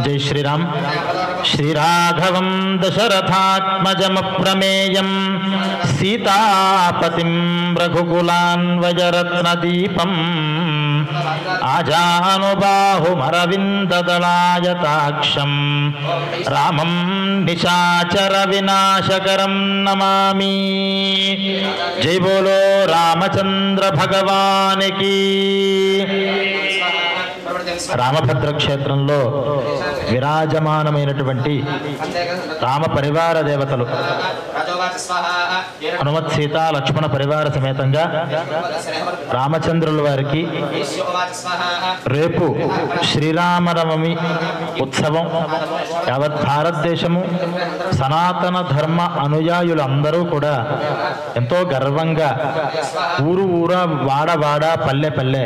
जय श्रीराम। श्रीराघवं दशरथात्मजमप्रमेयं सीतापतिं रघुकुलान्वयरत्नदीपम् आजानुबाहुमरविन्ददलायताक्षं रामं निशाचरविनाशकरं नमामि। जय बोलो रामचंद्र भगवान की। రామభద్ర క్షేత్రంలో విరాజమానమైనటువంటి రామ పరివార దేవతలు హనుమత్ సీత లక్ష్మణ పరివార సమేతంగా రామచంద్రుల వారికి రేపు శ్రీరామనవమి ఉత్సవం యావత్ భారతదేశము సనాతన ధర్మ అనుయాయులందరూ కూడా ఎంతో గర్వంగా ఊరు ఊరా వాడ వాడ పల్లె పల్లె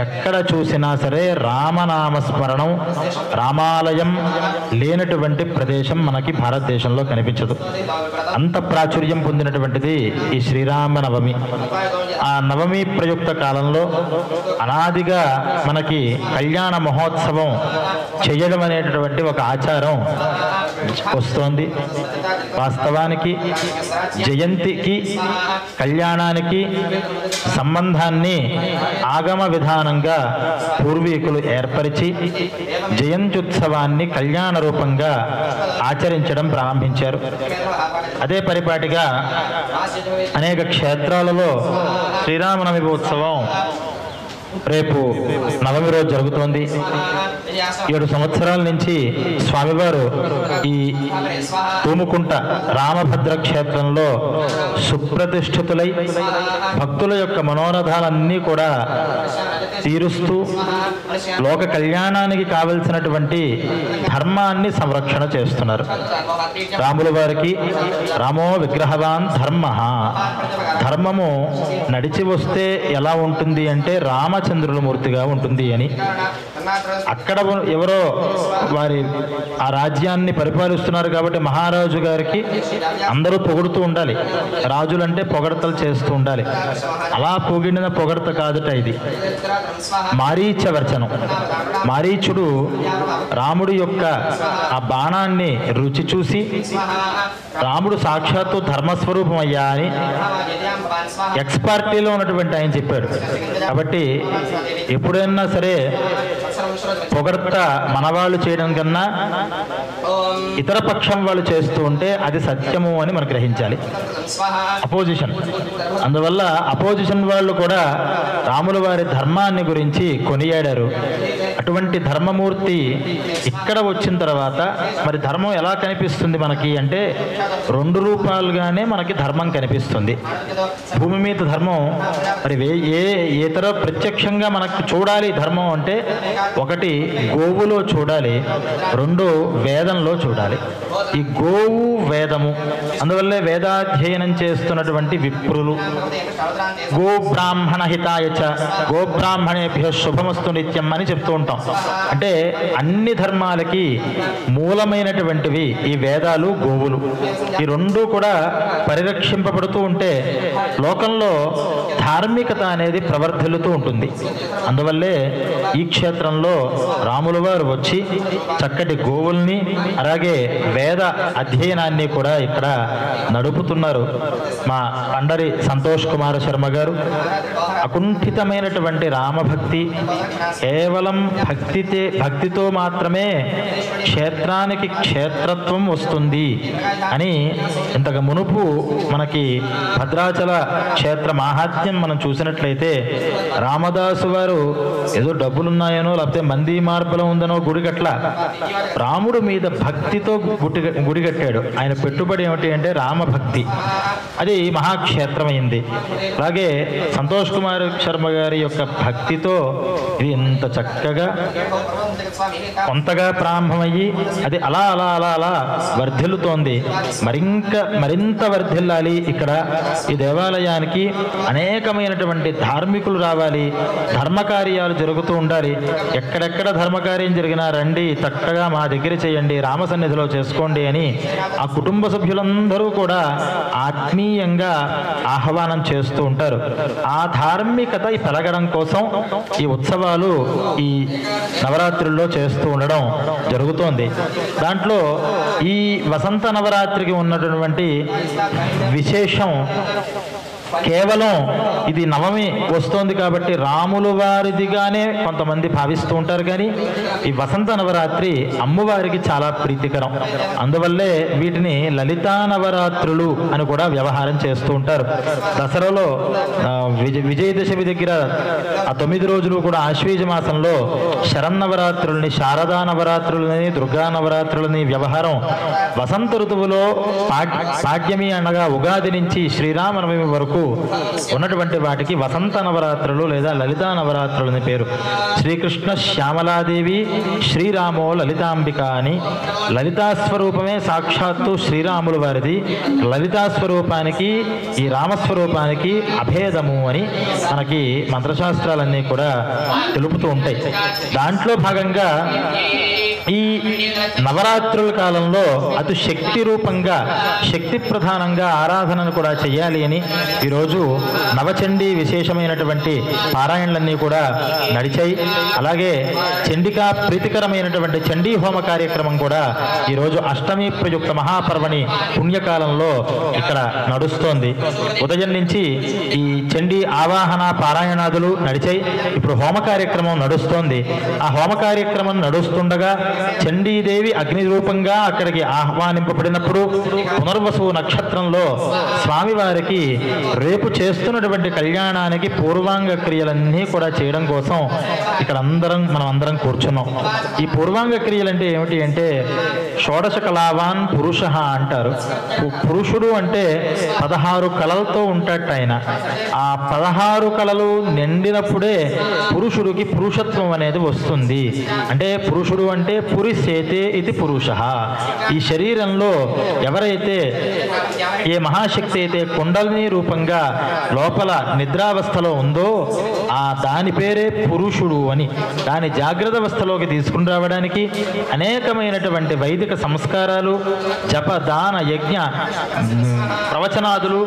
ఎక్కడ చూసినా సరే రామనామస్మరణం రామాలయం లేనటువంటి ప్రదేశం మనకి భారతదేశంలో కనిపించదు. అంత ప్రాచుర్యం పొందినటువంటిది ఈ శ్రీరామనవమి. ఆ నవమి ప్రయుక్త కాలంలో అనాదిగా మనకి కళ్యాణ మహోత్సవం చేయడం అనేటటువంటి ఒక ఆచారం వస్తోంది. వాస్తవానికి జయంతికి కళ్యాణానికి సంబంధాన్ని ఆగమ విధానంగా పూర్వీకులు ఏర్పరిచి జయంత్యుత్సవాన్ని కళ్యాణ రూపంగా ఆచరించడం ప్రారంభించారు. అదే పరిపాటిగా అనేక క్షేత్రాలలో శ్రీరామనవమి ఉత్సవం రేపు నవమి రోజు జరుగుతోంది. 7 సంవత్సరాల నుంచి స్వామివారు ఈ తూముకుంట రామభద్ర క్షేత్రంలో సుప్రతిష్ఠితులై భక్తుల యొక్క మనోరథాలన్నీ కూడా తీరుస్తూ లోక కళ్యాణానికి కావలసినటువంటి ధర్మాన్ని సంరక్షణ చేస్తున్నారు. రాముల వారికి రామో విగ్రహవాన్ ధర్మ, ధర్మము నడిచి వస్తే ఎలా ఉంటుంది అంటే రామచంద్రుల మూర్తిగా ఉంటుంది అని. అక్కడ ఎవరో వారి ఆ రాజ్యాన్ని పరిపాలిస్తున్నారు కాబట్టి మహారాజు గారికి అందరూ పొగుడుతూ ఉండాలి. రాజులంటే పొగడతలు చేస్తూ ఉండాలి. అలా పొగిడిన పొగడత కాదుట ఇది. మారీచవర్చనం. మారీచుడు రాముడి యొక్క ఆ బాణాన్ని రుచి చూసి రాముడు సాక్షాత్తు ధర్మస్వరూపం అయ్యా అని ఎక్స్ పార్టీలో ఉన్నటువంటి ఆయన చెప్పాడు. కాబట్టి ఎప్పుడైనా సరే పొగడ్త మనవాళ్ళు చేయడం కన్నా ఇతర పక్షం వాళ్ళు చేస్తూ ఉంటే అది సత్యము అని మనం గ్రహించాలి. అపోజిషన్. అందువల్ల అపోజిషన్ వాళ్ళు కూడా రాముల వారి ధర్మాన్ని గురించి కొనియాడారు. అటువంటి ధర్మమూర్తి ఇక్కడ వచ్చిన తర్వాత మరి ధర్మం ఎలా కనిపిస్తుంది మనకి అంటే 2 రూపాలుగానే మనకి ధర్మం కనిపిస్తుంది. భూమి మీద ధర్మం మరి ఏ ఇతర ప్రత్యక్షంగా మనకు చూడాలి ధర్మం అంటే ఒకటి గోవులో చూడాలి, 2 వేదంలో చూడాలి. ఈ గోవు వేదము, అందువల్లే వేదాధ్యయనం చేస్తున్నటువంటి విప్రులు గో బ్రాహ్మణ హితాయచ గోబ్రాహ్మణేభ్యో శుభమస్తు నిత్యం అని చెప్తూ ఉంటాం. అంటే అన్ని ధర్మాలకి మూలమైనటువంటివి ఈ వేదాలు, గోవులు. ఈ 2 కూడా పరిరక్షింపబడుతూ ఉంటే లోకంలో ధార్మికత అనేది ప్రవర్ధిల్లుతూ ఉంటుంది. అందువల్లే ఈ క్షేత్రంలో రాముల వారు వచ్చి చక్కటి గోవుల్ని అలాగే వేద అధ్యయనాన్ని కూడా ఇక్కడ నడుపుతున్నారు. మా పండరి సంతోష్ కుమార్ శర్మ గారు అకుంఠితమైనటువంటి రామభక్తి, కేవలం భక్తితో మాత్రమే క్షేత్రానికి క్షేత్రత్వం వస్తుంది అని ఇంతకు మునుపు మనకి భద్రాచల క్షేత్ర మాహాత్మ్యం మనం చూసినట్లయితే రామదాసు వారు ఏదో డబ్బులున్నాయనో లేకపోతే మంది మార్బలం ఉందనో గుడి కట్ల రాముడు మీద భక్తితో గుడి కట్టాడు. ఆయన పెట్టుబడి ఏమిటి అంటే రామభక్తి. అది మహాక్షేత్రమైంది. అలాగే సంతోష్ కుమార్ శర్మ గారి యొక్క భక్తితో ఇది ఇంత చక్కగా కొంతగా ప్రారంభమయ్యి అది అలా అలా అలా అలా వర్ధిల్లుతోంది. మరింత వర్ధిల్లాలి. ఇక్కడ ఈ దేవాలయానికి అనేకమైనటువంటి ధార్మికులు రావాలి, ధర్మకార్యాలు జరుగుతూ ఉండాలి. ఎక్కడెక్కడ ధర్మకార్యం జరిగినా రండి, చక్కగా మా దగ్గర చేయండి, రామ సన్నిధిలో చేసుకోండి అని ఆ కుటుంబ సభ్యులందరూ కూడా ఆత్మీయంగా ఆహ్వానం చేస్తూ ఉంటారు. ఆ ధార్మికత పెరగడం కోసం ఈ ఉత్సవాలు, ఈ నవరాత్రుల్లో చేస్తూ ఉండడం జరుగుతోంది. దాంట్లో ఈ వసంత నవరాత్రికి ఉన్నటువంటి విశేషం కేవలం ఇది నవమి వస్తోంది కాబట్టి రాముల వారిదిగానే కొంతమంది భావిస్తూ ఉంటారు. కానీ ఈ వసంత నవరాత్రి అమ్మవారికి చాలా ప్రీతికరం. అందువల్లే వీటిని లలితా నవరాత్రులు అని కూడా వ్యవహారం చేస్తూ ఉంటారు. దసరాలో విజయదశమి దగ్గర ఆ 9 రోజులు కూడా ఆశ్వీజ మాసంలో శరన్నవరాత్రుల్ని, శారదా నవరాత్రులని, దుర్గా నవరాత్రులని వ్యవహారం వసంత ఋతువులో పాడ్యమి అనగా ఉగాది నుంచి శ్రీరామనవమి వరకు ఉన్నటువంటి వాటికి వసంత నవరాత్రులు లేదా లలితా నవరాత్రులు అని పేరు. శ్రీకృష్ణ శ్యామలాదేవి, శ్రీరామో లలితాంబిక అని లలితా స్వరూపమే సాక్షాత్తు శ్రీరాములు వారిది. లలితా స్వరూపానికి ఈ రామస్వరూపానికి అభేదము అని మనకి మంత్రశాస్త్రాలన్నీ కూడా తెలుపుతూ ఉంటాయి. దాంట్లో భాగంగా ఈ నవరాత్రుల కాలంలో అటు శక్తి రూపంగా, శక్తి ప్రధానంగా ఆరాధనను కూడా చెయ్యాలి అని ఈరోజు నవచండీ విశేషమైనటువంటి పారాయణలన్నీ కూడా నడిచాయి. అలాగే చండికా ప్రీతికరమైనటువంటి చండీ హోమ కార్యక్రమం కూడా ఈరోజు అష్టమి ప్రయుక్త మహాపర్వణి పుణ్యకాలంలో ఇక్కడ నడుస్తోంది. ఉదయం నుంచి ఈ చండీ ఆవాహన పారాయణాదులు నడిచాయి. ఇప్పుడు హోమ కార్యక్రమం నడుస్తోంది. ఆ హోమ కార్యక్రమం నడుస్తుండగా చండీదేవి అగ్ని రూపంగా అక్కడికి ఆహ్వానింపబడినప్పుడు పునర్వసు నక్షత్రంలో స్వామివారికి రేపు చేస్తున్నటువంటి కళ్యాణానికి పూర్వాంగ క్రియలన్నీ కూడా చేయడం కోసం ఇక్కడ మనం అందరం కూర్చున్నాం. ఈ పూర్వాంగ క్రియలంటే ఏమిటి అంటే షోడశ కళావాన్ పురుష అంటారు. పురుషుడు అంటే 16 కళలతో ఉంటాడు ఆయన. ఆ 16 కళలు నిండినప్పుడే పురుషుడికి పురుషత్వం అనేది వస్తుంది. అంటే పురుషుడు అంటే పురిసేతే ఇది పురుష. ఈ శరీరంలో ఎవరైతే ఏ మహాశక్తి అయితే కుండలిని రూపంగా లోపల నిద్రావస్థలో ఉందో దాని పేరే పురుషుడు అని. దాని జాగ్రత్త అవస్థలోకి తీసుకుని రావడానికి అనేకమైనటువంటి వైదిక సంస్కారాలు, జప, దాన, యజ్ఞ, ప్రవచనాదులు,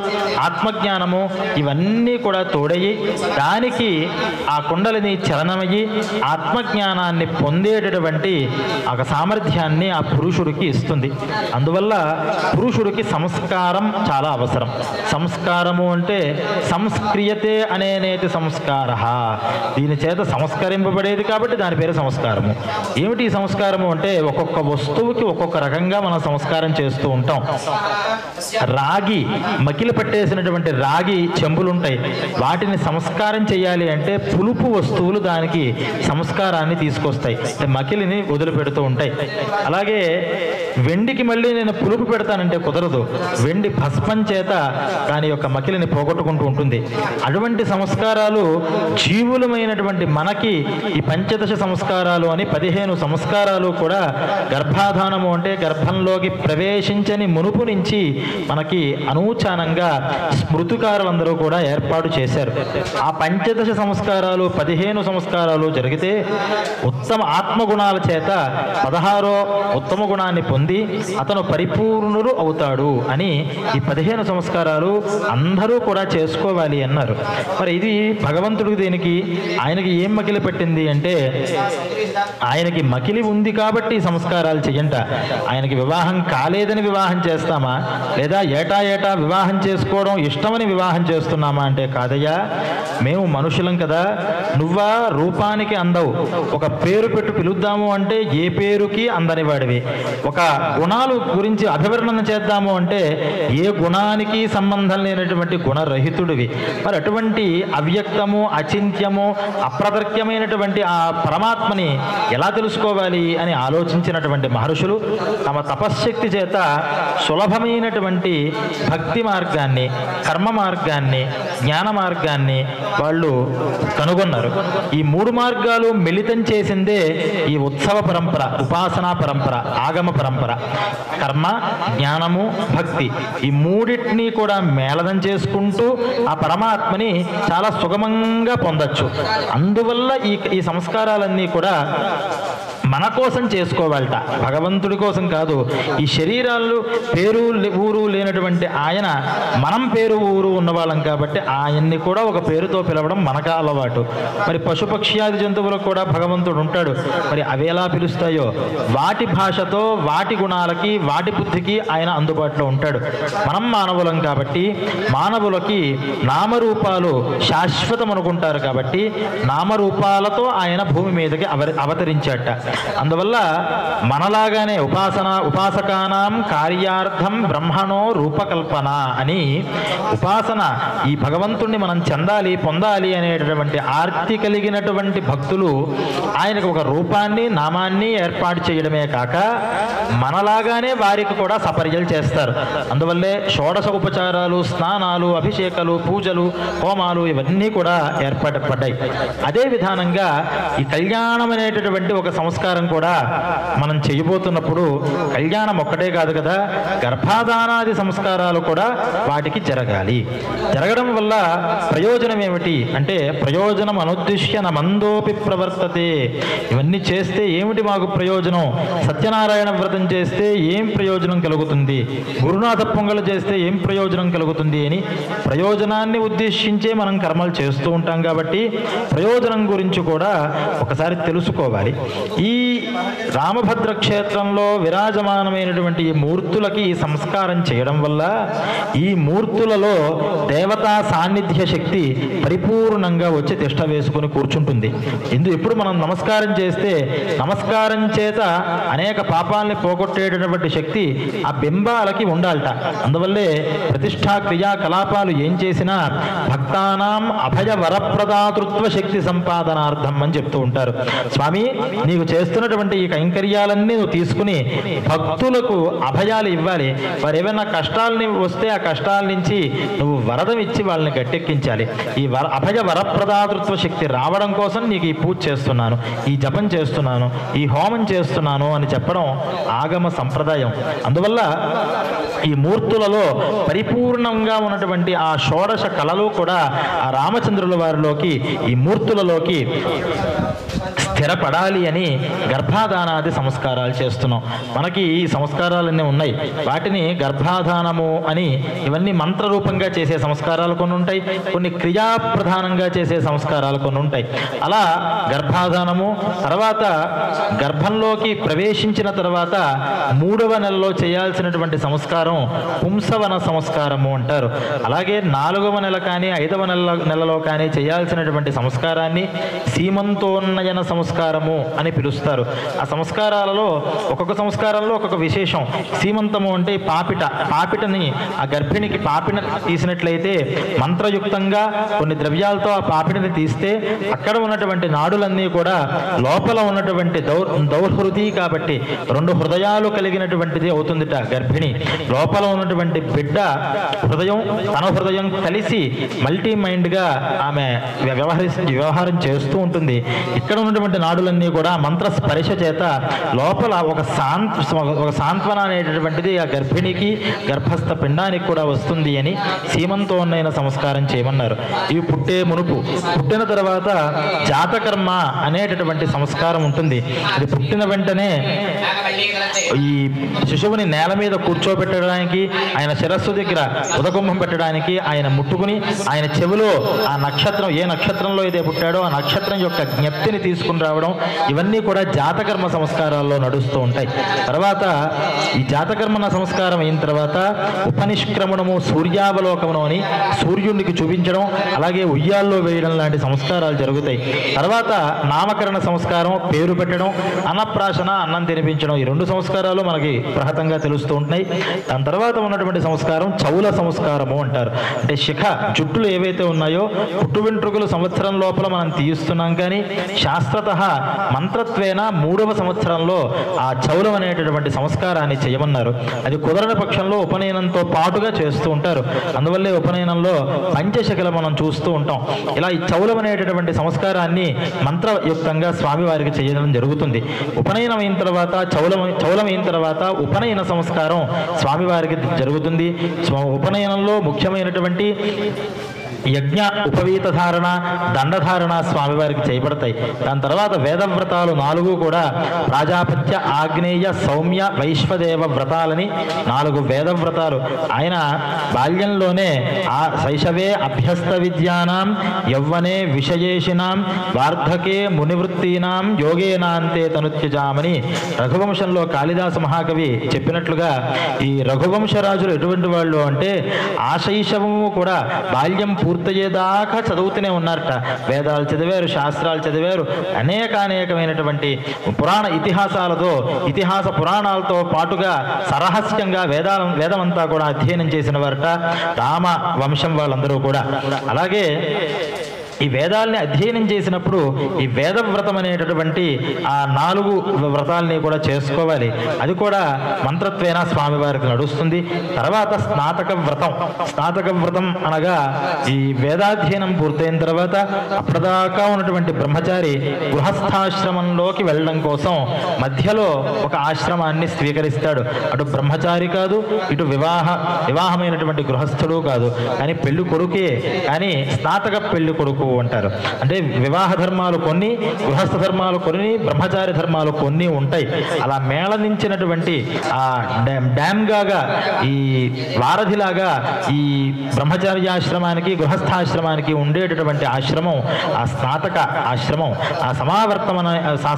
ఆత్మజ్ఞానము ఇవన్నీ కూడా తోడయి దానికి ఆ కుండలిని చలనమయ్యి ఆత్మజ్ఞానాన్ని పొందేటటువంటి ఒక సామర్థ్యాన్ని ఆ పురుషుడికి ఇస్తుంది. అందువల్ల పురుషుడికి సంస్కారం చాలా అవసరం. సంస్కారము అంటే సంస్క్రియతే అనేనేతి సంస్కార. దీని చేత సంస్కరింపబడేది కాబట్టి దాని పేరు సంస్కారము. ఏమిటి సంస్కారము అంటే ఒక్కొక్క వస్తువుకి ఒక్కొక్క రకంగా మనం సంస్కారం చేస్తూ ఉంటాం. రాగి మకిలి పట్టేసినటువంటి రాగి చెంబులు ఉంటాయి. వాటిని సంస్కారం చేయాలి అంటే పులుపు వస్తువులు దానికి సంస్కారాన్ని తీసుకొస్తాయి, మకిలిని వదిలిపెడుతూ ఉంటాయి. అలాగే వెండికి మళ్ళీ నేను పులుపు పెడతానంటే కుదరదు. వెండి భస్మం చేత దాని యొక్క మకిలిని పోగొట్టుకుంటూ ఉంటుంది. అటువంటి సంస్కారాలు జీవులమైనటువంటి మనకి ఈ పంచదశ సంస్కారాలు అని 15 సంస్కారాలు కూడా గర్భాధానము అంటే గర్భంలోకి ప్రవేశించని మునుపు నుంచి మనకి అనూచానంగా స్మృతికారులందరూ కూడా ఏర్పాటు చేశారు. ఆ పంచదశ సంస్కారాలు 15 సంస్కారాలు జరిగితే ఉత్తమ ఆత్మగుణాల చేత 16వ ఉత్తమ గుణాన్ని పొంది అతను పరిపూర్ణుడు అవుతాడు అని ఈ 15 సంస్కారాలు అందరూ కూడా చేసుకోవాలి అన్నారు. మరి ఇది భగవంతుడికి దేనికి, ఆయనకి ఏం మకిలి పెట్టింది అంటే ఆయనకి మకిలి ఉంది కాబట్టి సంస్కారాలు చెయ్యంట. ఆయనకి వివాహం కాలేదని వివాహం చేస్తామా, లేదా ఏటా వివాహం చేసుకోవడం ఇష్టమని వివాహం చేస్తున్నామా అంటే కాదయ్యా, మేము మనుషులం కదా. నువ్వా రూపానికి అందవు, ఒక పేరు పెట్టు పిలుద్దాము అంటే ఏ పేరుకి అందని వాడివి, ఒక గుణాలు గురించి అభివర్ణన చేద్దాము అంటే ఏ గుణానికి సంబంధం లేనటువంటి గుణరహితుడివి. మరి అటువంటి అవ్యక్తము, అచింత్యము, అప్రతర్క్యమైనటువంటి ఆ పరమాత్మని ఎలా తెలుసుకోవాలి అని ఆలోచించినటువంటి మహర్షులు తమ తపశ్శక్తి చేత సులభమైనటువంటి భక్తి మార్గాన్ని, కర్మ మార్గాన్ని, జ్ఞాన మార్గాన్ని వాళ్ళు కనుగొన్నారు. ఈ 3 మార్గాలు మిళితం చేసిందే ఈ ఉత్సవ పరంపర, ఉపాసనా పరంపర, ఆగమ పరంపర. కర్మ, జ్ఞానము, భక్తి ఈ మూడింటిని కూడా మేళనం చేసుకుంటూ ఆ పరమాత్మని చాలా సుగమంగా పొందొచ్చు. అందువల్ల ఈ సంస్కారాలన్నీ కూడా మన కోసం చేసుకోవాలట, భగవంతుడి కోసం కాదు. ఈ శరీరాలు పేరు ఊరు లేనటువంటి ఆయన, మనం పేరు ఊరు ఉన్నవాళ్ళం కాబట్టి ఆయన్ని కూడా ఒక పేరుతో పిలవడం మనకు అలవాటు. మరి పశుపక్ష్యాది జంతువులకు కూడా భగవంతుడు ఉంటాడు, మరి అవి ఎలా పిలుస్తాయో వాటి భాషతో వాటి గుణాలకి వాటి బుద్ధికి ఆయన అందుబాటులో ఉంటాడు. మనం మానవులం కాబట్టి మానవులకి నామరూపాలు శాశ్వతం అనుకుంటారు కాబట్టి నామరూపాలతో ఆయన భూమి మీదకి అవతరించాట. అందువల్ల మనలాగానే ఉపాసకానాం కార్యార్థం బ్రహ్మణో రూపకల్పన అని ఉపాసన, ఈ భగవంతుణ్ణి మనం చెందాలి పొందాలి అనేటటువంటి ఆర్తి కలిగినటువంటి భక్తులు ఆయనకు ఒక రూపాన్ని నామాన్ని ఏర్పాటు చేయడమే కాక మనలాగానే వారికి కూడా సపర్యలు చేస్తారు. అందువల్లే షోడశ ఉపచారాలు, స్నానాలు, అభిషేకాలు, పూజలు, హోమాలు ఇవన్నీ కూడా ఏర్పడ్డాయి. అదే విధానంగా ఈ కళ్యాణం అనేటటువంటి ఒక సంస్కారం కూడా మనం చేయబోతున్నప్పుడు కళ్యాణం ఒక్కటే కాదు కదా, గర్భాధానాది సంస్కారాలు కూడా వాటికి జరగాలి. జరగడం వల్ల ప్రయోజనం ఏమిటి అంటే, ప్రయోజనం అనుద్దిశ్య నమందోపి ప్రవర్తతే. ఇవన్నీ చేస్తే ఏమిటి మాకు ప్రయోజనం? సత్యనారాయణ వ్రతం చేస్తే ఏం ప్రయోజనం కలుగుతుంది, గురునాథ పొంగలు చేస్తే ఏం ప్రయోజనం కలుగుతుంది అని ప్రయోజనాన్ని ఉద్దేశించే మనం కర్మలు చేస్తూ ఉంటాం. కాబట్టి ప్రయోజనం గురించి కూడా ఒకసారి తెలుసుకోవాలి. ఈ రామభద్ర క్షేత్రంలో విరాజమానమైనటువంటి ఈ మూర్తులకి ఈ సంస్కారం చేయడం వల్ల ఈ మూర్తులలో దేవతా సాన్నిధ్య శక్తి పరిపూర్ణంగా వచ్చి తిష్ట వేసుకుని కూర్చుంటుంది. ఎప్పుడు మనం నమస్కారం చేస్తే నమస్కారం చేత అనేక పాపాలని పోగొట్టేటటువంటి శక్తి ఆ బింబాలకి ఉండాలట. అందువల్లే ప్రతిష్టా క్రియాకలాపాలు ఏం చేసినా భక్తానాం అభయ వరప్రదాతృత్వ శక్తి సంపాదనార్థం అని చెప్తూ ఉంటారు. స్వామి, నీకు చేస్తున్నటువంటి ఈ కైంకర్యాలన్నీ నువ్వు తీసుకుని భక్తులకు అభయాలు ఇవ్వాలి. వారు ఏమైనా కష్టాలని వస్తే ఆ కష్టాల నుంచి నువ్వు వరదం ఇచ్చి వాళ్ళని గట్టెక్కించాలి. ఈ అభయ వరప్రదాతృత్వ శక్తి రావడం కోసం నీకు ఈ పూజ చేస్తున్నాను, ఈ జపం చేస్తున్నాను, ఈ హోమం చేస్తున్నాను అని చెప్పడం ఆగమ సంప్రదాయం. అందువల్ల ఈ మూర్తులలో పరిపూర్ణంగా ఉన్నటువంటి ఆ షోడశ కళలు కూడా ఆ రామచంద్రుల వారిలోకి ఈ మూర్తులలోకి స్థిరపడాలి అని గర్భాధానాది సంస్కారాలు చేస్తున్నాం. మనకి ఈ సంస్కారాలన్నీ ఉన్నాయి. వాటిని గర్భాధానము అని, ఇవన్నీ మంత్రరూపంగా చేసే సంస్కారాలు కొన్ని ఉంటాయి, కొన్ని క్రియాప్రధానంగా చేసే సంస్కారాలు కొన్ని ఉంటాయి. అలా గర్భాధానము తర్వాత గర్భంలోకి ప్రవేశించిన తర్వాత 3వ నెలలో చేయాల్సినటువంటి సంస్కారం పుంసవన సంస్కారము అంటారు. అలాగే 4వ నెల కానీ 5వ నెలలో కానీ చేయాల్సినటువంటి సంస్కారాన్ని సీమంతోన్నయన సంస్కారము అని పిలుస్తారు. ఆ సంస్కారాలలో ఒక్కొక్క సంస్కారంలో ఒక్కొక్క విశేషం. సీమంతము అంటే పాపిటని ఆ గర్భిణికి పాపిట తీసినట్లయితే మంత్రయుక్తంగా కొన్ని ద్రవ్యాలతో ఆ పాపిటని తీస్తే అక్కడ ఉన్నటువంటి నాడులన్నీ కూడా లోపల ఉన్నటువంటి దౌర్హృది కాబట్టి 2 హృదయాలు కలిగినటువంటిది అవుతుందిట గర్భిణి. లోపల ఉన్నటువంటి బిడ్డ హృదయం తన హృదయం కలిసి మల్టీ మైండ్గా ఆమె వ్యవహారం చేస్తూ ఉంటుంది. ఇక్కడ ఉన్నటువంటి నాడులన్నీ కూడా మంత్ర స్పర్శ చేత లోపల ఒక సాంత్వన అనేటటువంటిది ఆ గర్భిణికి గర్భస్థ పిండానికి కూడా వస్తుంది అని సీమంతోన్నైన సంస్కారం చేయమన్నారు. ఇవి పుట్టే మునుపు. పుట్టిన తర్వాత జాతకర్మ అనేటటువంటి సంస్కారం ఉంటుంది. అది పుట్టిన వెంటనే ఈ శిశువుని నేల మీద కూర్చోబెట్టడానికి, ఆయన శిరస్సు దగ్గర ఉదకుంభం పెట్టడానికి ఆయన ముట్టుకుని ఆయన చెవిలో ఆ నక్షత్రం, ఏ నక్షత్రంలో అయితే పుట్టాడో ఆ నక్షత్రం యొక్క జ్ఞప్తిని తీసుకుని రావడం, ఇవన్నీ కూడా జాతకర్మ సంస్కారాల్లో నడుస్తూ ఉంటాయి. తర్వాత ఈ జాతకర్మ సంస్కారం అయిన తర్వాత ఉపనిష్క్రమణము, సూర్యావలోకమనం అని సూర్యుడికి చూపించడం, అలాగే ఉయ్యాల్లో వేయడం లాంటి సంస్కారాలు జరుగుతాయి. తర్వాత నామకరణ సంస్కారం, పేరు పెట్టడం, అన్నప్రాశన, అన్నం తినిపించడం, ఈ 2 సంస్కారాలు మనకి ప్రహతంగా తెలుస్తూ ఉంటున్నాయి. దాని తర్వాత ఉన్నటువంటి సంస్కారం చౌల సంస్కారము అంటారు. అంటే శిఖ జుట్టులు ఏవైతే ఉన్నాయో పుట్టు వెంట్రుకలు సంవత్సరం లోపల మనం తీయిస్తున్నాం, కానీ శాస్త్రత మంత్రత్వేన 3వ సంవత్సరంలో ఆ చౌలం అనేటటువంటి సంస్కారాన్ని చేయమన్నారు. అది కుదరని పక్షంలో ఉపనయనంతో పాటుగా చేస్తూ ఉంటారు. అందువల్లే ఉపనయనంలో పంచశకలు మనం చూస్తూ ఉంటాం. ఇలా ఈ చౌలం అనేటటువంటి సంస్కారాన్ని మంత్రయుక్తంగా స్వామివారికి చేయడం జరుగుతుంది. ఉపనయనం అయిన తర్వాత చౌలం అయిన తర్వాత ఉపనయన సంస్కారం స్వామివారికి జరుగుతుంది. ఉపనయనంలో ముఖ్యమైనటువంటి యజ్ఞ ఉపవీత ధారణ, దండధారణ స్వామివారికి చేయబడతాయి. దాని తర్వాత వేదవ్రతాలు 4 కూడా ప్రాజాపత్య, ఆగ్నేయ, సౌమ్య, వైశ్వదేవ వ్రతాలని 4 వేదవ్రతాలు. ఆయన బాల్యంలోనే ఆ శైశవే అభ్యస్త విద్యానాం యవ్వనే విషయేషినాం వార్ధకే మునివృత్తీనాం యోగేనాంతే తనుత్యజామని రఘువంశంలో కాళిదాస మహాకవి చెప్పినట్లుగా ఈ రఘువంశరాజులు ఎటువంటి వాళ్ళు అంటే ఆ శైశవము కూడా బాల్యం పూర్తయ్యేదాకా చదువుతూనే ఉన్నారట. వేదాలు చదివారు, శాస్త్రాలు చదివారు, అనేకమైనటువంటి పురాణ ఇతిహాస పురాణాలతో పాటుగా సరహస్యంగా వేదమంతా కూడా అధ్యయనం చేసిన వారట రామ వంశం వాళ్ళందరూ కూడా. అలాగే ఈ వేదాల్ని అధ్యయనం చేసినప్పుడు ఈ వేదవ్రతం అనేటటువంటి ఆ 4 వ్రతాలని కూడా చేసుకోవాలి. అది కూడా మంత్రత్వేన స్వామివారికి నడుస్తుంది. తర్వాత స్నాతక వ్రతం అనగా ఈ వేదాధ్యయనం పూర్తయిన తర్వాత అప్పటిదాకా ఉన్నటువంటి బ్రహ్మచారి గృహస్థాశ్రమంలోకి వెళ్ళడం కోసం మధ్యలో ఒక ఆశ్రమాన్ని స్వీకరిస్తాడు. అటు బ్రహ్మచారి కాదు, ఇటు వివాహమైనటువంటి గృహస్థుడు కాదు, కానీ పెళ్లి కొడుకే, కానీ స్నాతక పెళ్లి కొడుకు అంటారు. అంటే వివాహ ధర్మాలు కొన్ని, గృహస్థ ధర్మాలు కొన్ని, బ్రహ్మచారి ధర్మాలు కొన్ని ఉంటాయి. అలా మేళనించినటువంటి ఆ డ్యామ్గా ఈ వారధిలాగా ఈ బ్రహ్మచార్యాశ్రమానికి గృహస్థాశ్రమానికి ఉండేటటువంటి ఆశ్రమం ఆ స్నాతక ఆశ్రమం. ఆ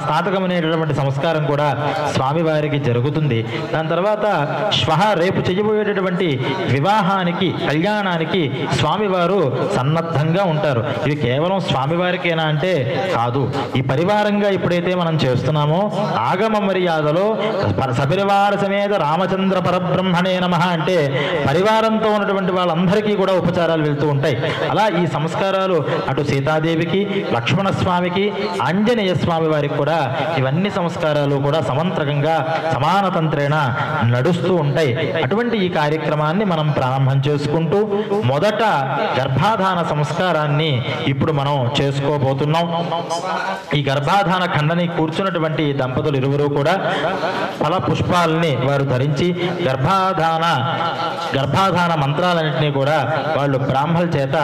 స్నాతకం అనేటటువంటి సంస్కారం కూడా స్వామివారికి జరుగుతుంది. దాని తర్వాత రేపు చేయబోయేటటువంటి వివాహానికి, కళ్యాణానికి స్వామివారు సన్నద్ధంగా ఉంటారు. ఇవి కేవలం స్వామివారికేనా అంటే కాదు. ఈ పరివారంగా ఎప్పుడైతే మనం చేస్తున్నామో ఆగమ మర్యాదలో సపరివార సమేత రామచంద్ర పరబ్రహ్మణే నమః అంటే పరివారంతో ఉన్నటువంటి వాళ్ళందరికీ కూడా ఉపచారాలు వెళ్తూ ఉంటాయి. అలా ఈ సంస్కారాలు అటు సీతాదేవికి, లక్ష్మణస్వామికి, ఆంజనేయ స్వామి వారికి కూడా ఇవన్నీ సంస్కారాలు కూడా సమంత్రకంగా సమానతంత్రేణ నడుస్తూ ఉంటాయి. అటువంటి ఈ కార్యక్రమాన్ని మనం ప్రారంభం చేసుకుంటూ మొదట గర్భాధాన సంస్కారాన్ని ఇప్పుడు మనం చేసుకోబోతున్నాం. ఈ గర్భాధాన ఖండని కూర్చున్నటువంటి దంపతులు ఇరువురు కూడా ఫల పుష్పాలని వారు ధరించి గర్భాధాన మంత్రాలన్నింటినీ కూడా వాళ్ళు బ్రాహ్మణుల చేత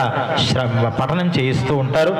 పఠనం చేయిస్తూ ఉంటారు.